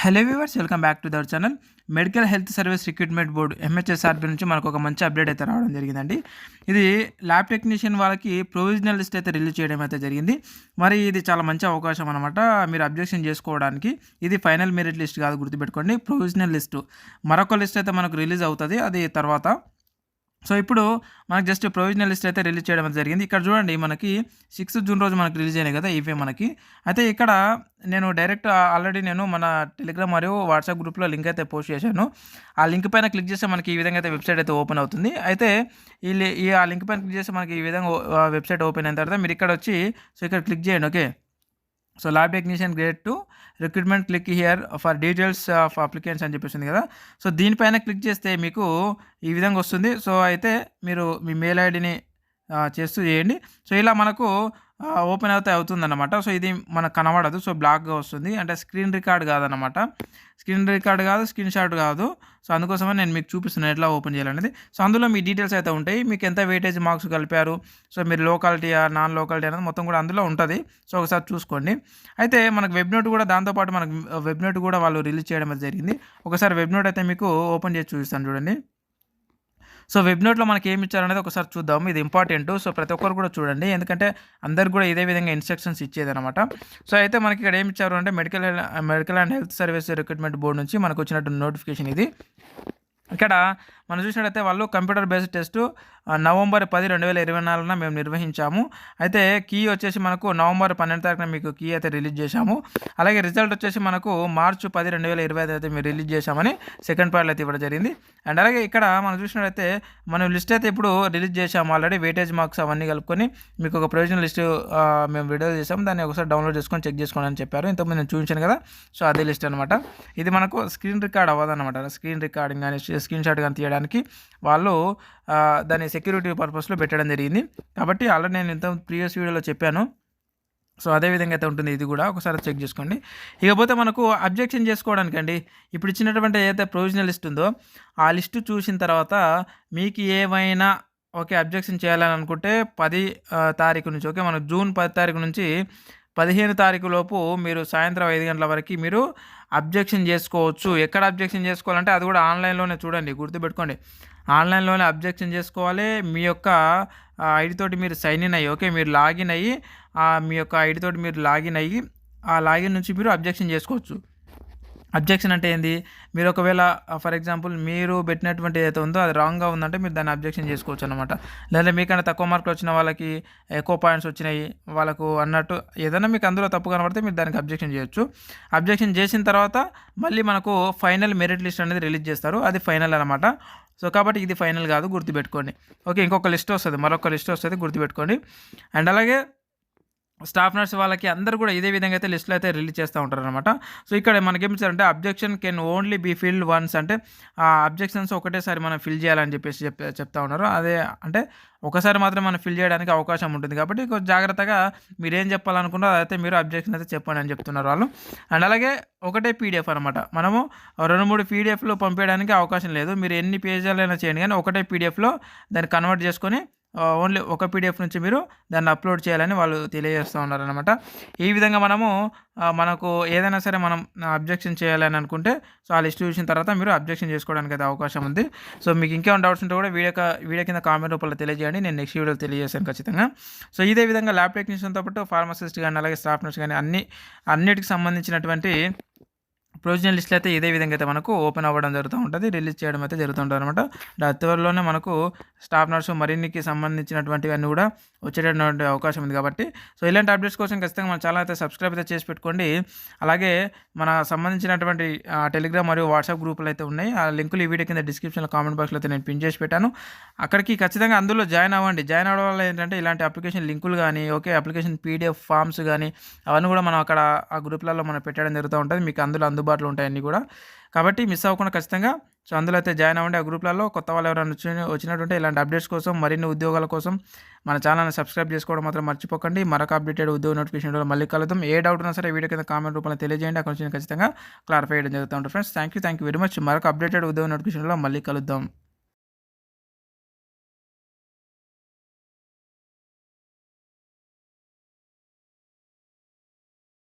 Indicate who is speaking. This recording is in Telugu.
Speaker 1: Hello viewers, welcome back to our channel. Medical health service recruitment board MHSRB నుంచి మనకు ఒక మంచి అప్డేట్ అయితే రావడం జరిగిందండి. ఇది ల్యాబ్ టెక్నీషియన్ వాళ్ళకి ప్రొవిజనల్ లిస్ట్ అయితే రిలీజ్ చేయడం అయితే జరిగింది. మరి ఇది చాలా మంచి అవకాశం అనమాట మీరు అబ్జెక్షన్ చేసుకోవడానికి. ఇది ఫైనల్ మెరిట్ లిస్ట్ కాదు, గుర్తుపెట్టుకోండి, ప్రొవిజనల్ లిస్టు. మరొక లిస్ట్ అయితే మనకు రిలీజ్ అవుతుంది, అది తర్వాత. సో ఇప్పుడు మనకు జస్ట్ ప్రొవిజనల్ లిస్ట్ అయితే రిలీజ్ చేయడం జరిగింది. ఇక్కడ చూడండి, మనకి 6 జూన్ రోజు మనకు రిలీజ్ అయినాయి కదా ఇవే మనకి. అయితే ఇక్కడ నేను డైరెక్ట్ ఆల్రెడీ నేను మన టెలిగ్రామ్ మరియు వాట్సాప్ గ్రూప్లో లింక్ అయితే పోస్ట్ చేశాను. ఆ లింక్ పైన క్లిక్ చేస్తే మనకి ఈ విధంగా అయితే వెబ్సైట్ అయితే ఓపెన్ అవుతుంది. అయితే ఆ లింక్ పైన క్లిక్ చేస్తే మనకి ఈ విధంగా వెబ్సైట్ ఓపెన్ అయిన తర్వాత మీరు ఇక్కడ వచ్చి సో ఇక్కడ క్లిక్ చేయండి. Okay, so lab technician grade 2 recruitment click here for details of applicants అని చెప్పేసింది కదా. సో దీనిపైన క్లిక్ చేస్తే మీకు ఈ విధంగా వస్తుంది. సో అయితే మీరు మీ మెయిల్ ఐడిని చేస్తూ చేయండి. సో ఇలా మనకు ఓపెన్ అవుతుందన్నమాట. సో ఇది మనకు కనబడదు, సో బ్లాక్గా వస్తుంది, అంటే స్క్రీన్ రికార్డ్ కాదన్నమాట. స్క్రీన్ రికార్డ్ కాదు, స్క్రీన్ షాట్ కాదు. సో అందుకోసమే నేను మీకు చూపిస్తున్నాను ఎట్లా ఓపెన్ చేయాలనేది. సో అందులో మీ డీటెయిల్స్ అయితే ఉంటాయి, మీకు ఎంత వెయిటేజ్ మార్క్స్ కలిపారు, సో మీరు లోకాలిటీయా నాన్ లోకాలిటీ అనేది మొత్తం కూడా అందులో ఉంటుంది. సో ఒకసారి చూసుకోండి. అయితే మనకు వెబ్ నోట్ కూడా దాంతోపాటు మనకు వెబ్ నోట్ కూడా వాళ్ళు రిలీజ్ చేయడం అయితే జరిగింది. ఒకసారి వెబ్ నోట్ అయితే మీకు ఓపెన్ చేసి చూపిస్తాను చూడండి. సో వెబ్ నోట్లో మనకి ఏమి ఇచ్చారనేది ఒకసారి చూద్దాం, ఇది ఇంపార్టెంట్. సో ప్రతి ఒక్కరు కూడా చూడండి, ఎందుకంటే అందరికి కూడా ఇదే విధంగా ఇన్స్ట్రక్షన్స్ ఇచ్చేదన్నమాట. సో అయితే మనకి ఇక్కడ ఏమి ఇచ్చారు అంటే medical and health service recruitment board నుంచి మనకు వచ్చినట్టు నోటిఫికేషన్ ఇది. ఇక్కడ మనం చూసినట్టయితే వాళ్ళు కంప్యూటర్ బేస్డ్ టెస్ట్ నవంబర్ 10, 2024 మేము నిర్వహించాము. అయితే కీ వచ్చేసి మనకు నవంబర్ 12 తారీఖున మీకు కీ అయితే రిలీజ్ చేశాము. అలాగే రిజల్ట్ వచ్చేసి మనకు మార్చి 10, 2025 అయితే మేము రిలీజ్ చేశామని సెకండ్ పార్ట్లో అయితే ఇవ్వడం జరిగింది. అండ్ అలాగే ఇక్కడ మనం చూసినట్టయితే మనం లిస్ట్ అయితే ఇప్పుడు రిలీజ్ చేశాము ఆల్రెడీ, వెయిటేజ్ మార్క్స్ అవన్నీ కలుపుకొని మీకు ఒక ప్రొవిజనల్ లిస్ట్ మేము వీడియో చేసాము, దాన్ని ఒకసారి డౌన్లోడ్ చేసుకొని చెక్ చేసుకోండి అని చెప్పారు. ఇంతకుముందు నేను చూపించాను కదా, సో అదే లిస్ట్ అనమాట. ఇది మనకు స్క్రీన్ రికార్డ్ అవ్వదన్నమాట. స్క్రీన్ రికార్డింగ్ కానీ స్క్రీన్ షాట్ కానీ తీయడానికి వాళ్ళు దాన్ని సెక్యూరిటీ పర్పస్లో పెట్టడం జరిగింది. కాబట్టి ఆల్రెడీ నేను ఇంత ప్రీవియస్ వీడియోలో చెప్పాను. సో అదే విధంగా అయితే ఉంటుంది, ఇది కూడా ఒకసారి చెక్ చేసుకోండి. ఇకపోతే మనకు అబ్జెక్షన్ చేసుకోవడానికి అండి, ఇప్పుడు ఇచ్చినటువంటి ఏదైతే ప్రొవిజనల్ లిస్ట్ ఉందో ఆ లిస్టు చూసిన తర్వాత మీకు ఏమైనా ఓకే అబ్జెక్షన్ చేయాలని అనుకుంటే 10 తారీఖు నుంచి, ఓకే మనకు జూన్ 10 తారీఖు నుంచి 15 తారీఖు లోపు మీరు సాయంత్రం 5 గంటల వరకు మీరు అబ్జెక్షన్ చేసుకోవచ్చు. ఎక్కడ అబ్జెక్షన్ చేసుకోవాలంటే అది కూడా ఆన్లైన్లోనే, చూడండి గుర్తుపెట్టుకోండి, ఆన్లైన్లోనే అబ్జెక్షన్ చేసుకోవాలి. మీ యొక్క ఐడి తోటి మీరు సైన్ ఇన్ అయ్యి, ఓకే మీరు లాగిన్ అయ్యి మీ యొక్క ఐడి తోటి మీరు లాగిన్ అయ్యి ఆ లాగిన్ నుంచి మీరు అబ్జెక్షన్ చేసుకోవచ్చు. అబ్జెక్షన్ అంటే ఏంది, మీరు ఒకవేళ ఫర్ ఎగ్జాంపుల్ మీరు పెట్టినటువంటి ఏదైతే ఉందో అది రాంగ్గా ఉందంటే మీరు దాన్ని అబ్జెక్షన్ చేసుకోవచ్చు అనమాట. లేదా మీకన్నా తక్కువ మార్కులు వచ్చిన వాళ్ళకి ఎక్కువ పాయింట్స్ వచ్చినాయి వాళ్ళకు అన్నట్టు ఏదైనా మీకు అందులో తప్పు కనబడితే మీరు దానికి అబ్జెక్షన్ చేయొచ్చు. అబ్జెక్షన్ చేసిన తర్వాత మళ్ళీ మనకు ఫైనల్ మెరిట్ లిస్ట్ అనేది రిలీజ్ చేస్తారు, అది ఫైనల్ అనమాట. సో కాబట్టి ఇది ఫైనల్ కాదు, గుర్తుపెట్టుకోండి. ఓకే, ఇంకొక లిస్ట్ వస్తుంది, మరొక లిస్ట్ వస్తుంది, గుర్తుపెట్టుకోండి. అండ్ అలాగే స్టాఫ్ నర్స్ వాళ్ళకి అందరూ కూడా ఇదే విధంగా అయితే లిస్టులు అయితే రిలీజ్ చేస్తూ ఉంటారు అనమాట. సో ఇక్కడ మనకేం ఇచ్చారంటే objection can only be filled once, అంటే ఆ అబ్జెక్షన్స్ ఒకటేసారి మనం ఫిల్ చేయాలని చెప్పేసి చెప్తా ఉన్నారు. అదే అంటే ఒకసారి మాత్రం మనం ఫిల్ చేయడానికి అవకాశం ఉంటుంది. కాబట్టి కొంచెం జాగ్రత్తగా మీరు ఏం చెప్పాలనుకున్నారో అదైతే మీరు అబ్జెక్షన్ అయితే చెప్పండి అని చెప్తున్నారు వాళ్ళు. అండ్ అలాగే ఒకటే పీడిఎఫ్ అనమాట, మనము 2-3 పీడిఎఫ్లు పంపించడానికి అవకాశం లేదు. మీరు ఎన్ని పేజీలైనా చేయండి, కానీ ఒకటే పీడిఎఫ్లో దాన్ని కన్వర్ట్ చేసుకొని ఓన్లీ ఒక పీడిఎఫ్ నుంచి మీరు దాన్ని అప్లోడ్ చేయాలని వాళ్ళు తెలియజేస్తూ ఉన్నారనమాట. ఈ విధంగా మనకు ఏదైనా సరే మనం అబ్జెక్షన్ చేయాలని అనుకుంటే సో ఆ లిస్ట్ చూసిన తర్వాత మీరు అబ్జెక్షన్ చేసుకోవడానికి అయితే అవకాశం ఉంది. సో మీకు ఇంకేమైనా డౌట్స్ ఉంటే కూడా వీడియో కింద కామెంట్ రూపంలో తెలియజేయండి, నేను నెక్స్ట్ వీడియోలో తెలియజేస్తాను ఖచ్చితంగా. సో ఇదే విధంగా ల్యాబ్ టెక్నీషియన్తో పాటు ఫార్మసిస్ట్ కానీ అలాగే స్టాఫ్ నర్స్ కానీ అన్నిటికి సంబంధించినటువంటి ప్రొవిజనల్ లిస్టులు అయితే ఇదే విధంగా అయితే మనకు ఓపెన్ అవ్వడం జరుగుతూ ఉంటుంది, రిలీజ్ చేయడం అయితే జరుగుతుంటుంది అనమాట. త్వరలోనే మనకు స్టాఫ్ నర్సు మరిన్నికి సంబంధించినటువంటివన్నీ కూడా వచ్చేటటువంటి అవకాశం ఉంది. కాబట్టి సో ఇలాంటి అప్డేట్స్ కోసం ఖచ్చితంగా మన ఛానల్ అయితే సబ్స్క్రైబ్ అయితే చేసి పెట్టుకోండి. అలాగే మన సంబంధించినటువంటి టెలిగ్రామ్ మరియు వాట్సాప్ గ్రూపులు అయితే ఉన్నాయి, ఆ లింకులు ఈ వీడియో కింద డిస్క్రిప్షన్లో కామెంట్ బాక్స్లో అయితే నేను పిన్ చేసి పెట్టాను. అక్కడికి ఖచ్చితంగా అందులో జాయిన్ అవ్వండి. జాయిన్ అవ్వడం వల్ల ఏంటంటే ఇలాంటి అప్లికేషన్ లింకులు కానీ ఓకే అప్లికేషన్ పీడిఎఫ్ ఫామ్స్ కానీ అవన్నీ కూడా మనం అక్కడ ఆ గ్రూప్లలో మనం పెట్టడం జరుగుతూ ఉంటుంది, మీకు అందులో అందుబాటులో ఉంటాయి అన్నీ కూడా. కాబట్టి మిస్ అవ్వకుండా ఖచ్చితంగా సో అందులో అయితే జాయిన్ అవ్వండి. ఆ గ్రూప్లలో కొత్త వాళ్ళు ఎవరైనా వచ్చినట్టుంటే ఇలాంటి అప్డేట్స్ కోసం మరిన్ని ఉద్యోగాల కోసం మన ఛానల్ని సబ్స్క్రైబ్ చేసుకోవడం మాత్రం మర్చిపోకండి. మరొక అప్డేటెడ్ ఉద్యోగ నోటిఫికేషన్ మళ్ళీ కలుద్దాం. ఏ డౌట్ ఉన్నా సరే వీడియో కింద కామెంట్ రూపంలో తెలియజేయండి, అక్కడ నుంచి ఖచ్చితంగా క్లారిఫై చేయడం జరుగుతూ ఉంటుంది. Friends thank you very much. మరొక అప్డేటెడ్ ఉద్యోగ నోటిఫికేషన్లో మళ్ళీ కలుద్దాం.